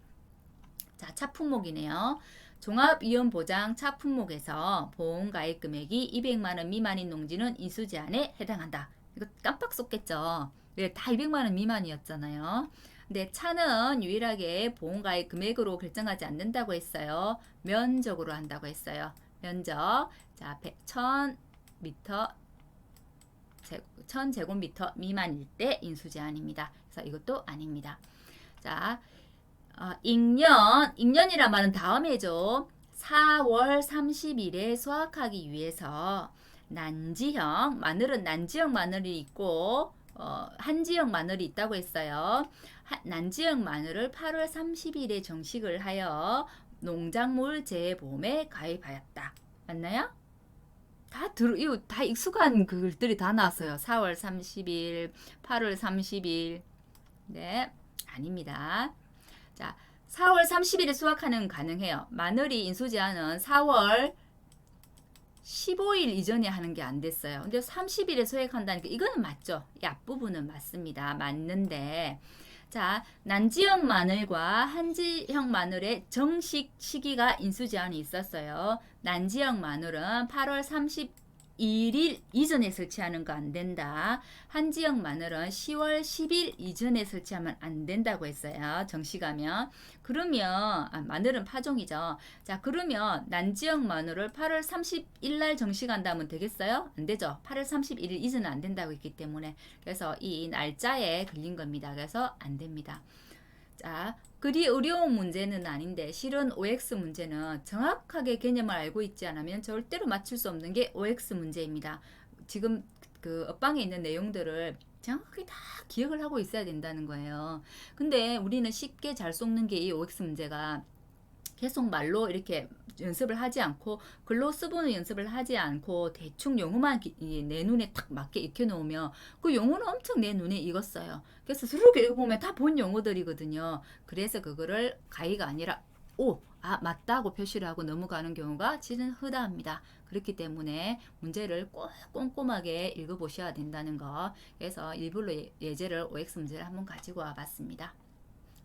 자, 차 품목이네요. 종합위험보장 차 품목에서 보험 가입 금액이 200만 원 미만인 농지는 인수 제한에 해당한다. 이거 깜빡 속겠죠. 다 200만 원 미만이었잖아요. 근데 차는 유일하게 보험 가입 금액으로 결정하지 않는다고 했어요. 면적으로 한다고 했어요. 면적. 자, 1000m 1000제곱미터 미만일 때 인수 제한입니다. 그래서 이것도 아닙니다. 자, 익년이란 말은 다음 해죠. 4월 30일에 수확하기 위해서 난지형, 마늘은 난지형 마늘이 있고 한지형 마늘이 있다고 했어요. 난지형 마늘을 8월 30일에 정식을 하여 농작물 재보험에 가입하였다. 맞나요? 이거 다 익숙한 글들이 다 나왔어요. 4월 30일, 8월 30일. 네, 아닙니다. 자, 4월 30일에 수확하는 가능해요. 마늘이 인수 제한은 4월 15일 이전에 하는 게 안 됐어요. 근데 30일에 수확한다니까 이거는 맞죠? 이 앞부분은 맞습니다. 맞는데 자, 난지형 마늘과 한지형 마늘의 정식 시기가 인수 제한이 있었어요. 난지형 마늘은 8월 31일 이전에 설치하는 거 안 된다. 한지형 마늘은 10월 10일 이전에 설치하면 안 된다고 했어요. 정식하면. 그러면 마늘은 파종이죠. 자, 그러면 난지형 마늘을 8월 30일 날 정식한다면 되겠어요? 안 되죠. 8월 31일 이전은 안 된다고 했기 때문에. 그래서 이 날짜에 걸린 겁니다. 그래서 안 됩니다. 자, 그리 어려운 문제는 아닌데 실은 OX 문제는 정확하게 개념을 알고 있지 않으면 절대로 맞출 수 없는 게 OX 문제입니다. 지금 그 업방에 있는 내용들을 정확하게 다 기억을 하고 있어야 된다는 거예요. 근데 우리는 쉽게 잘 속는 게 이 OX 문제가 계속 말로 이렇게 연습을 하지 않고 글로 써보는 연습을 하지 않고 대충 용어만 내 눈에 탁 맞게 익혀놓으면 그 용어는 엄청 내 눈에 익었어요. 그래서 스르륵 읽어보면 다 본 용어들이거든요. 그래서 그거를 가의가 아니라 맞다고 표시를 하고 넘어가는 경우가 진짜 흔합니다. 그렇기 때문에 문제를 꼭 꼼꼼하게 읽어보셔야 된다는 거. 그래서 일부러 예제를 OX 문제를 한번 가지고 와봤습니다.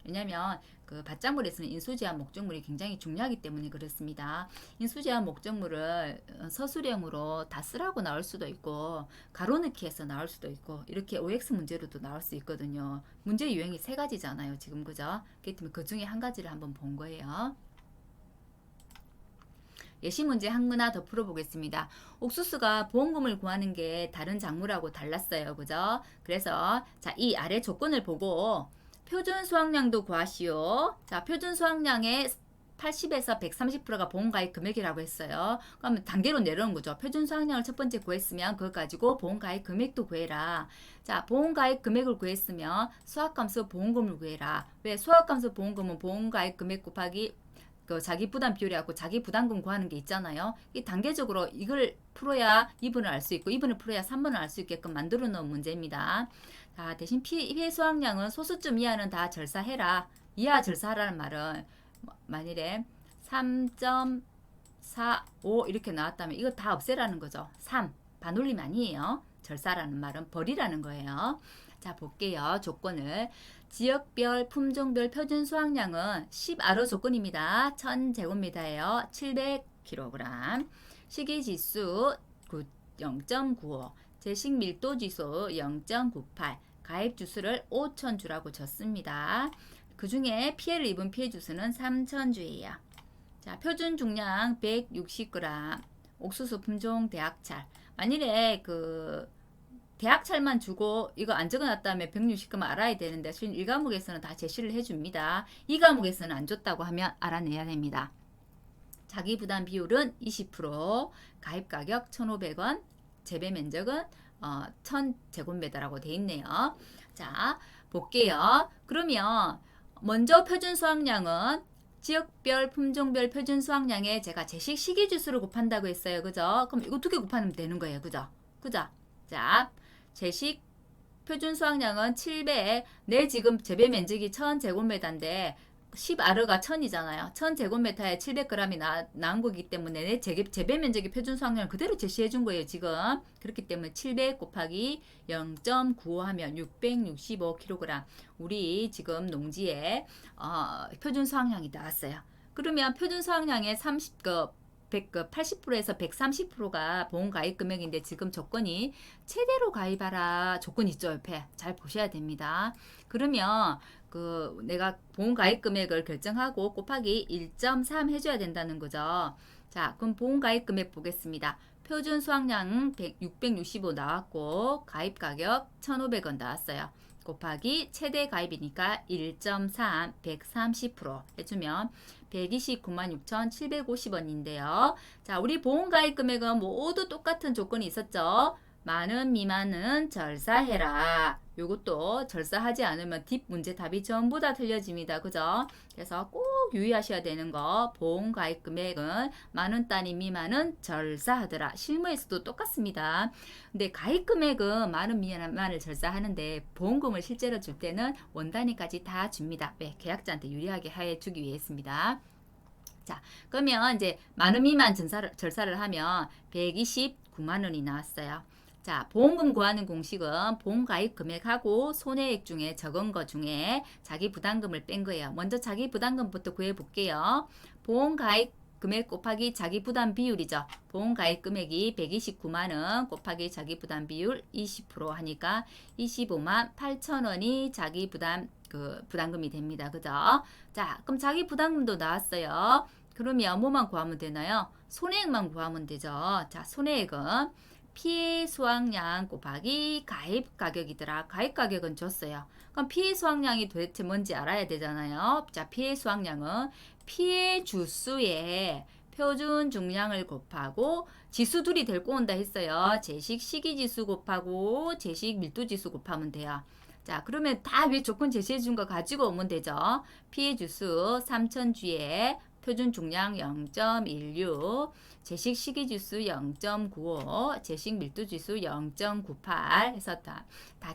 왜냐하면 그 밭작물에서는 인수제한 목적물이 굉장히 중요하기 때문에 그렇습니다. 인수제한 목적물을 서술형으로 다 쓰라고 나올 수도 있고 가로넣기 해서 나올 수도 있고 이렇게 OX 문제로도 나올 수 있거든요. 문제 유형이 세 가지잖아요. 지금 그죠? 그렇기 때문에 그 중에 한 가지를 한번 본 거예요. 예시 문제 한문화 더 풀어보겠습니다. 옥수수가 보험금을 구하는 게 다른 작물하고 달랐어요. 그죠? 그래서 자, 이 아래 조건을 보고 표준 수확량도 구하시오. 자, 표준 수확량의 80에서 130%가 보험가입 금액이라고 했어요. 그러면 단계로 내려오는 거죠. 표준 수확량을 첫 번째 구했으면 그걸 가지고 보험가입 금액도 구해라. 자, 보험가입 금액을 구했으면 수확감소 보험금을 구해라. 왜? 수확감소 보험금은 보험가입 금액 곱하기 그 자기 부담 비율이라고 자기 부담금 구하는 게 있잖아요. 이 단계적으로 이걸 풀어야 2분을 알 수 있고 2분을 풀어야 3분을 알 수 있게끔 만들어 놓은 문제입니다. 자, 대신 피해 수확량은 소수점 이하는 다 절사해라. 이하 절사하라는 말은 만일에 3.45 이렇게 나왔다면 이거 다 없애라는 거죠. 3 반올림 아니에요. 절사라는 말은 버리라는 거예요. 자, 볼게요. 조건을. 지역별, 품종별 표준 수확량은 10아로 조건입니다. 1000제곱미터예요. 700kg. 시기지수 0.95, 제식 밀도지수 0.98, 가입 주수를 5,000주라고 줬습니다. 그 중에 피해를 입은 피해 주수는 3,000주예요. 자, 표준 중량 160g, 옥수수 품종 대학찰. 만일에 대학찰만 주고 이거 안 적어놨다면 160g 알아야 되는데 실은 1과목에서는 다 제시를 해줍니다. 2과목에서는 안 줬다고 하면 알아내야 됩니다. 자기 부담 비율은 20%, 가입 가격 1,500원, 재배 면적은 1000제곱미터라고 돼 있네요. 자, 볼게요. 그러면 먼저 표준 수확량은 지역별, 품종별 표준 수확량에 제가 제식 시기주수를 곱한다고 했어요. 그죠? 그럼 이거 2개 곱하면 되는 거예요. 그죠? 그죠? 자, 제식 표준 수확량은 700, 내 지금 재배 면적이 1000제곱미터인데 10R가 1000이잖아요. 1000제곱미터에 700g이 나온 거기 때문에 내 재배 면적의 표준 수확량을 그대로 제시해 준 거예요, 지금. 그렇기 때문에 700 곱하기 0.95 하면 665kg. 우리 지금 농지에 표준 수확량이 나왔어요. 그러면 표준 수확량의 80%에서 130%가 보험 가입 금액인데 지금 조건이 최대로 가입하라 조건 있죠, 옆에. 잘 보셔야 됩니다. 그러면 내가 보험 가입 금액을 결정하고 곱하기 1.3 해줘야 된다는 거죠. 자, 그럼 보험 가입 금액 보겠습니다. 표준 수확량 665 나왔고 가입 가격 1,500원 나왔어요. 곱하기 최대 가입이니까 1.3 130% 해주면 129만6,750원인데요. 자, 우리 보험 가입 금액은 모두 똑같은 조건이 있었죠. 많은 미만은 절사해라. 요것도 절사하지 않으면 뒷 문제 답이 전부 다 틀려집니다. 그죠? 그래서 꼭 유의하셔야 되는 거, 보험 가입 금액은 만원 단위 미만은 절사하더라. 실무에서도 똑같습니다. 근데 가입 금액은 만원 미만을 절사하는데 보험금을 실제로 줄 때는 원 단위까지 다 줍니다. 왜? 계약자한테 유리하게 해주기 위해서입니다. 자, 그러면 이제 만원 미만 절사를 하면 129만 원이 나왔어요. 자, 보험금 구하는 공식은 보험 가입 금액하고 손해액 중에 적은 거 중에 자기 부담금을 뺀 거예요. 먼저 자기 부담금부터 구해 볼게요. 보험 가입 금액 곱하기 자기 부담 비율이죠. 보험 가입 금액이 129만 원 곱하기 자기 부담 비율 20% 하니까 25만 8천 원이 자기 부담금이 됩니다. 그죠? 자, 그럼 자기 부담금도 나왔어요. 그러면 뭐만 구하면 되나요? 손해액만 구하면 되죠. 자, 손해액은 피해 수확량 곱하기 가입 가격이더라. 가입 가격은 줬어요. 그럼 피해 수확량이 도대체 뭔지 알아야 되잖아요. 자, 피해 수확량은 피해 주수의 표준 중량을 곱하고 지수 둘이 데리고 온다 했어요. 제식 시기지수 곱하고 제식 밀도지수 곱하면 돼요. 자, 그러면 다 위 조건 제시해 준 거 가지고 오면 되죠. 피해 주수 3000주에 표준 중량 0.16, 제식 시기지수 0.95, 제식 밀도지수 0.98 해서 다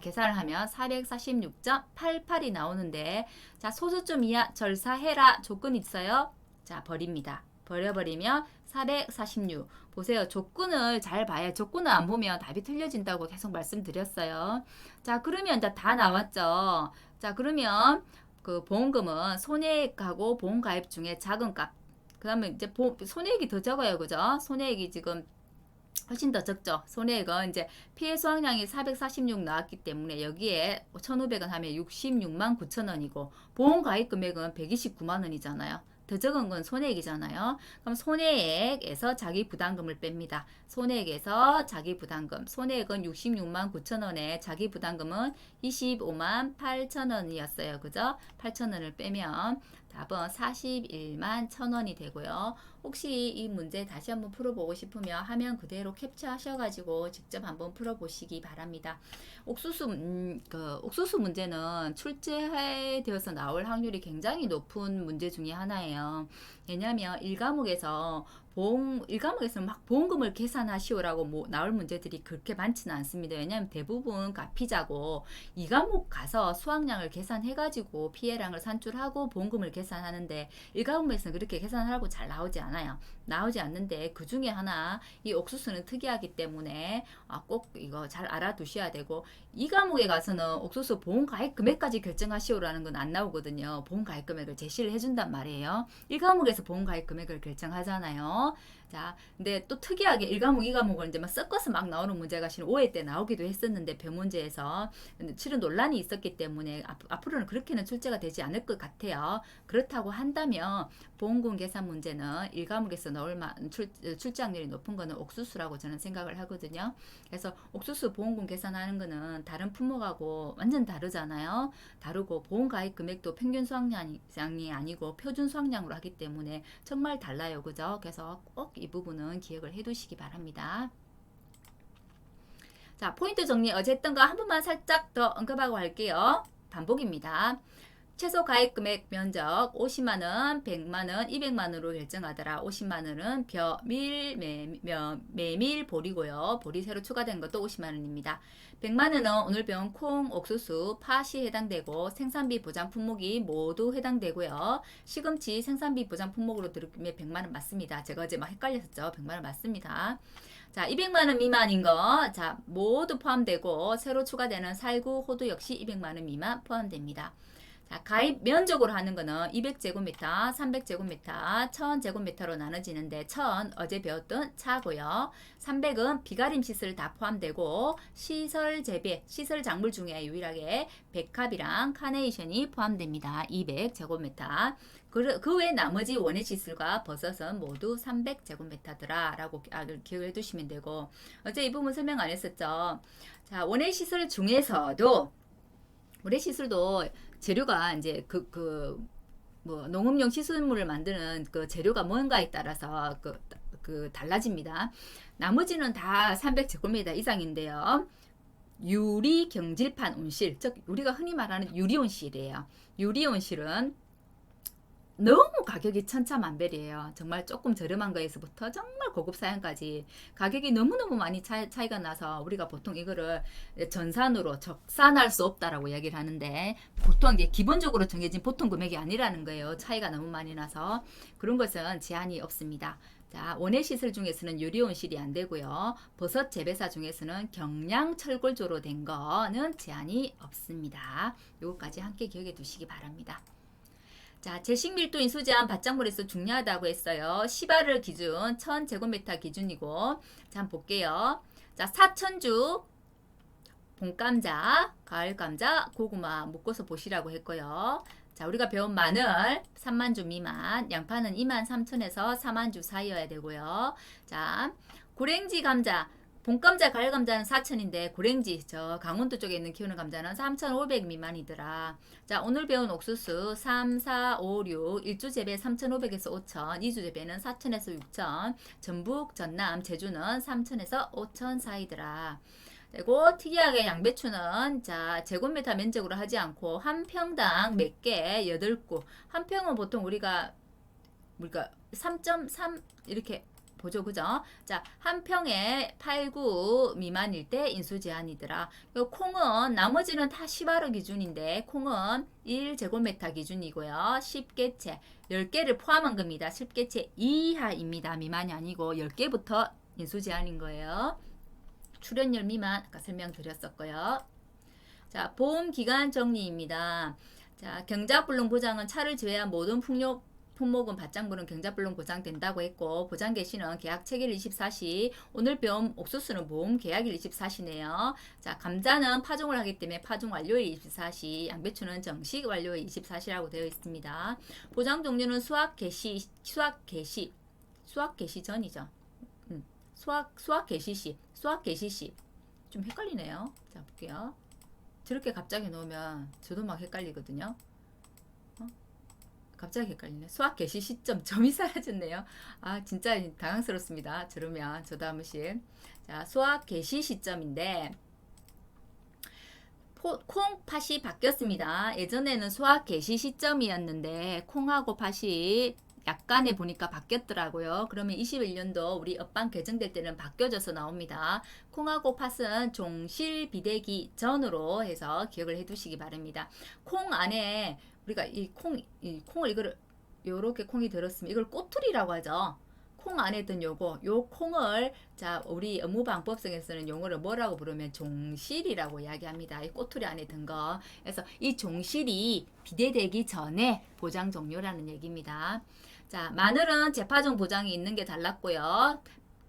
계산을 하면 446.88이 나오는데, 자, 소수점 이하 절사해라 조건 있어요. 자, 버립니다. 버려버리면 446. 보세요. 조건을 잘 봐야, 조건을 안 보면 답이 틀려진다고 계속 말씀드렸어요. 자, 그러면 이제 다 나왔죠. 자, 그러면 보험금은 손해액하고 보험가입 중에 작은 값. 그 다음에 이제 손해액이 더 적어요. 그죠? 손해액이 지금 훨씬 더 적죠. 손해액은 이제 피해 수확량이 446 나왔기 때문에 여기에 1,500원 하면 66만 9천 원이고 보험가입 금액은 129만 원이잖아요. 더 적은 건 손해액이잖아요. 그럼 손해액에서 자기 부담금을 뺍니다. 손해액에서 자기 부담금. 손해액은 66만 9천 원에 자기 부담금은 25만 8천 원이었어요. 그죠? 8천 원을 빼면 답은 41만 1,000원이 되고요. 혹시 이 문제 다시 한번 풀어보고 싶으면 화면 그대로 캡처하셔가지고 직접 한번 풀어보시기 바랍니다. 옥수수 문제는 출제되어서 나올 확률이 굉장히 높은 문제 중에 하나예요. 왜냐하면 1과목에서는 막 보험금을 계산하시오라고 뭐 나올 문제들이 그렇게 많지는 않습니다. 왜냐하면 대부분 가피자고 2과목 가서 수학량을 계산해가지고 피해량을 산출하고 보험금을 계산하는데 1과목에서는 그렇게 계산하라고 잘 나오지 않아요. 나오지 않는데 그 중에 하나 이 옥수수는 특이하기 때문에 꼭 이거 잘 알아두셔야 되고 2과목에 가서는 옥수수 보험가입 금액까지 결정하시오라는 건 안 나오거든요. 보험가입 금액을 제시를 해준단 말이에요. 1과목에서 보험가입 금액을 결정하잖아요. 자, 근데 또 특이하게 1과목, 2과목을 이제 막 섞어서 막 나오는 문제가 실은 5회 때 나오기도 했었는데 변문제에서 실은 논란이 있었기 때문에 앞으로는 그렇게는 출제가 되지 않을 것 같아요. 그렇다고 한다면 보험금 계산 문제는 1과목에서 나올 출제 확률이 높은 거는 옥수수라고 저는 생각을 하거든요. 그래서 옥수수 보험금 계산하는 거는 다른 품목하고 완전 다르잖아요. 다르고 보험가입 금액도 평균 수확량이 아니고 표준 수확량으로 하기 때문에 정말 달라요. 그죠? 그래서 꼭 이 부분은 기억을 해 두시기 바랍니다. 자, 포인트 정리 어제 했던 거 한 번만 살짝 더 언급하고 할게요. 반복입니다. 최소 가입 금액 면적 50만원, 100만원, 200만원으로 결정하더라. 50만원은 메밀 보리고요. 보리 새로 추가된 것도 50만원입니다. 100만원은 오늘 배운 콩, 옥수수, 팥이 해당되고 생산비 보장 품목이 모두 해당되고요. 시금치 생산비 보장 품목으로 들으면 100만원 맞습니다. 제가 어제 막 헷갈렸었죠. 100만원 맞습니다. 자, 200만원 미만인 거, 자, 모두 포함되고, 새로 추가되는 살구, 호두 역시 200만원 미만 포함됩니다. 자, 가입 면적으로 하는 거는 200제곱미터, 300제곱미터, 1000제곱미터로 나눠지는데 1000 어제 배웠던 차고요. 300은 비가림 시설 다 포함되고 시설 재배, 시설 작물 중에 유일하게 백합이랑 카네이션이 포함됩니다. 200제곱미터. 그 외 나머지 원예 시설과 버섯은 모두 300제곱미터더라 라고 기억을 해두시면 되고 어제 이 부분 설명 안 했었죠. 자, 원예 시설 중에서도 원예 시설도 재료가 이제 뭐 농업용 시설물을 만드는 그 재료가 뭔가에 따라서 달라집니다. 나머지는 다 300제곱미터 이상인데요. 유리 경질판 온실, 즉 우리가 흔히 말하는 유리온실이에요. 유리온실은 너무 가격이 천차만별이에요. 정말 조금 저렴한 거에서부터 정말 고급 사양까지 가격이 너무너무 많이 차이가 나서 우리가 보통 이거를 전산으로 적산할 수 없다라고 이야기를 하는데 보통 이게 기본적으로 정해진 보통 금액이 아니라는 거예요. 차이가 너무 많이 나서 그런 것은 제한이 없습니다. 자, 원예 시설 중에서는 유리온실이 안 되고요. 버섯 재배사 중에서는 경량 철골조로 된 거는 제한이 없습니다. 요거까지 함께 기억해 두시기 바랍니다. 자, 제식밀도 인수제한 밭작물에서 중요하다고 했어요. 시바르 기준 1000제곱미터 기준이고 자, 한번 볼게요. 자, 사천주 봄감자, 가을감자, 고구마 묶어서 보시라고 했고요. 자, 우리가 배운 마늘 3만주 미만, 양파는 23,000에서 4만주 사이여야 되고요. 자, 고랭지 감자 봄감자, 가을감자는 4,000인데 고랭지 저 강원도 쪽에 있는 키우는 감자는 3,500 미만이더라. 자, 오늘 배운 옥수수 3, 4, 5, 6 1주 재배 3,500에서 5,000, 2주 재배는 4,000에서 6,000, 전북, 전남, 제주는 3,000에서 5,000 사이더라. 그리고 특이하게 양배추는 자 제곱미터 면적으로 하지 않고 한 평당 몇 개? 8구. 한 평은 보통 우리가 3.3 이렇게 보죠. 그죠? 자, 한 평에 8구 미만일 때 인수 제한이더라. 콩은 나머지는 다 10아르 기준인데 콩은 1제곱미터 기준이고요. 10개체, 10개를 포함한 겁니다. 10개체 이하입니다. 미만이 아니고 10개부터 인수 제한인 거예요. 출연율 미만 아까 설명드렸었고요. 자, 보험 기간 정리입니다. 자, 경작불능 보장은 차를 제외한 모든 품목은 밭작물은 경작불능 보장된다고 했고 보장 개시는 계약 체결 24시 오늘 배운 옥수수는 보험 계약일 24시네요. 자, 감자는 파종을 하기 때문에 파종 완료일 24시 양배추는 정식 완료일 24시라고 되어 있습니다. 보장 종류는 수확 개시 전이죠. 수확 개시 시 좀 헷갈리네요. 자, 볼게요. 저렇게 갑자기 놓으면 저도 막 헷갈리거든요. 갑자기 헷갈리네. 수학 개시 시점 점이 사라졌네요. 아 진짜 당황스럽습니다. 저러면 저도 한 번씩. 자 수학 개시 시점인데 콩 팥이 바뀌었습니다. 예전에는 수학 개시 시점이었는데 콩하고 팥이 약간의 보니까 바뀌었더라고요. 그러면 21년도 우리 업방 개정될 때는 바뀌어져서 나옵니다. 콩하고 팥은 종실 비대기 전으로 해서 기억을 해두시기 바랍니다. 콩 안에 우리가 이 콩을 이거를 요렇게 콩이 들었으면 이걸 꼬투리라고 하죠. 콩 안에 든 요 콩을 자 우리 업무방법성에서는 용어를 뭐라고 부르면 종실이라고 이야기합니다. 이 꼬투리 안에 든 거. 그래서 이 종실이 비대되기 전에 보장 종료라는 얘기입니다. 자 마늘은 재파종 보장이 있는 게 달랐고요.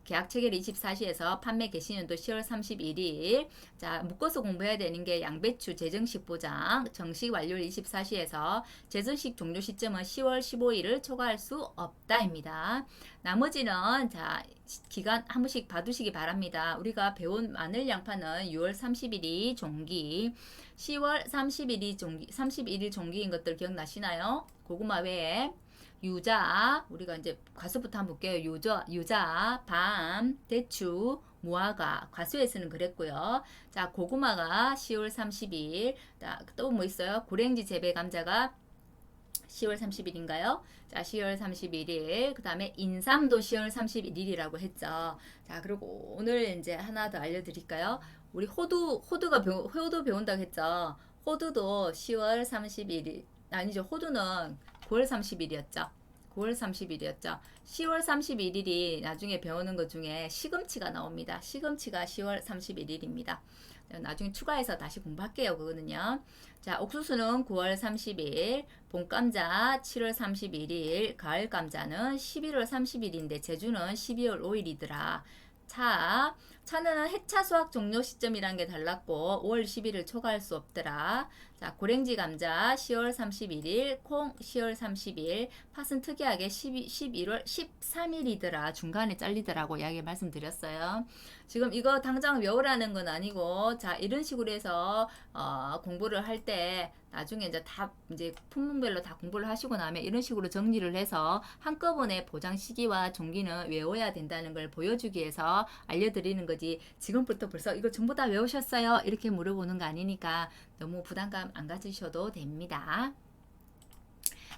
계약 체결 24시에서 판매 개시년도 10월 31일. 자, 묶어서 공부해야 되는 게 양배추 제정식 보장, 정식 완료일 24시에서 제정식 종료 시점은 10월 15일을 초과할 수 없다입니다. 나머지는 자, 기간 한 번씩 봐두시기 바랍니다. 우리가 배운 마늘 양파는 6월 30일이 종기, 10월 31일이 종기, 31일 종기인 것들 기억나시나요? 고구마 외에 유자, 우리가 이제 과수부터 한번 볼게요. 유자, 밤, 대추, 무화과, 과수에서는 그랬고요. 자, 고구마가 10월 30일, 또 뭐 있어요? 고랭지 재배 감자가 10월 30일인가요? 자, 10월 31일. 그 다음에 인삼도 10월 31일이라고 했죠. 자, 그리고 오늘 이제 하나 더 알려드릴까요? 우리 호두 배운다고 했죠. 호두도 10월 31일, 아니죠. 호두는 9월 30일이었죠. 9월 30일이었죠. 10월 31일이 나중에 배우는 것 중에 시금치가 나옵니다. 시금치가 10월 31일입니다. 나중에 추가해서 다시 공부할게요. 그거는요. 자, 옥수수는 9월 30일, 봄감자 7월 31일, 가을 감자는 11월 30일인데 제주는 12월 5일이더라. 차는 해차 수확 종료 시점이란 게 달랐고 5월 10일을 초과할 수 없더라. 자, 고랭지 감자 10월 31일, 콩 10월 30일, 팥은 특이하게 11월 13일이더라. 중간에 잘리더라고 이야기 말씀드렸어요. 지금 이거 당장 외우라는 건 아니고 자, 이런 식으로 해서 공부를 할 때 나중에 이제 품목별로 다 공부를 하시고 나면 이런 식으로 정리를 해서 한꺼번에 보장 시기와 종기는 외워야 된다는 걸 보여주기 위해서 알려드리는 거지. 지금부터 벌써 이거 전부 다 외우셨어요? 이렇게 물어보는 거 아니니까 너무 부담감 안 가지셔도 됩니다.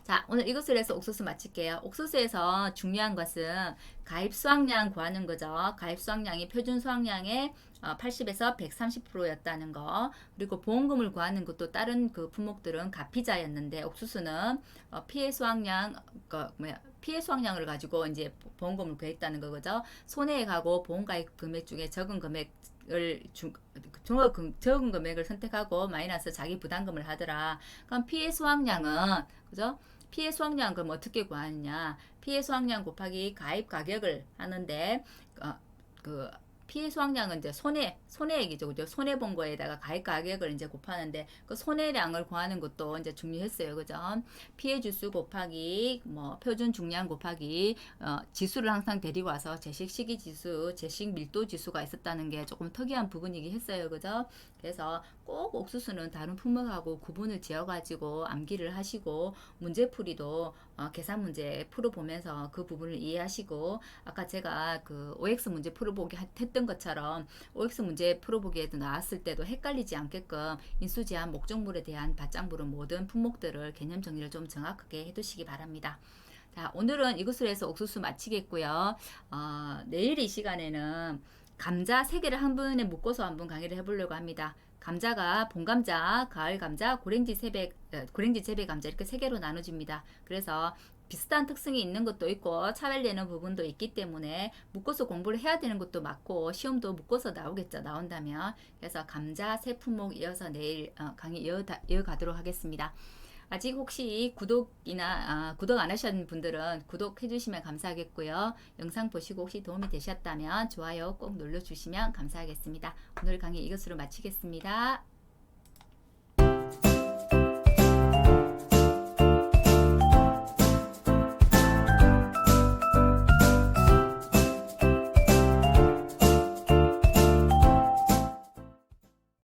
자, 오늘 이것을 해서 옥수수 마칠게요. 옥수수에서 중요한 것은 가입 수확량 구하는 거죠. 가입 수확량이 표준 수확량의 80에서 130%였다는 거. 그리고 보험금을 구하는 것도 다른 그 품목들은 가피자였는데 옥수수는 피해 수확량을 가지고 이제 보험금을 구했다는 거죠. 손해액하고 보험가입 금액 중에 적은 금액을 선택하고 마이너스 자기 부담금을 하더라. 그럼 피해 수확량은 그죠? 피해 수확량 그럼 어떻게 구하느냐? 피해 수확량 곱하기 가입 가격을 하는데 그 피해 수확량은 이제 손해액이죠. 그죠? 손해 본 거에다가 가입 가격을 이제 곱하는데 그 손해량을 구하는 것도 이제 중요했어요. 그죠? 피해 주수 곱하기 뭐 표준 중량 곱하기 지수를 항상 데리고 와서 제식 시기 지수, 제식 밀도 지수가 있었다는 게 조금 특이한 부분이긴 했어요. 그죠? 그래서 꼭 옥수수는 다른 품목하고 구분을 지어 가지고 암기를 하시고 문제풀이도 계산 문제 풀어보면서 그 부분을 이해하시고 아까 제가 그 OX 문제 풀어보기 했던 것처럼 OX 문제 풀어보기에도 나왔을 때도 헷갈리지 않게끔 인수제한 목적물에 대한 받장부른 모든 품목들을 개념 정리를 좀 정확하게 해두시기 바랍니다. 자, 오늘은 이것으로 해서 옥수수 마치겠고요. 내일 이 시간에는 감자 3개를 한 번에 묶어서 한번 강의를 해보려고 합니다. 감자가 봄감자, 가을감자, 고랭지 재배 감자 이렇게 3개로 나눠집니다. 그래서 비슷한 특성이 있는 것도 있고 차별되는 부분도 있기 때문에 묶어서 공부를 해야 되는 것도 맞고 시험도 묶어서 나오겠죠. 나온다면. 그래서 감자 3품목 이어서 내일 강의 이어가도록 하겠습니다. 아직 혹시 구독 안 하신 분들은 구독해 주시면 감사하겠고요. 영상 보시고 혹시 도움이 되셨다면 좋아요 꼭 눌러주시면 감사하겠습니다. 오늘 강의 이것으로 마치겠습니다.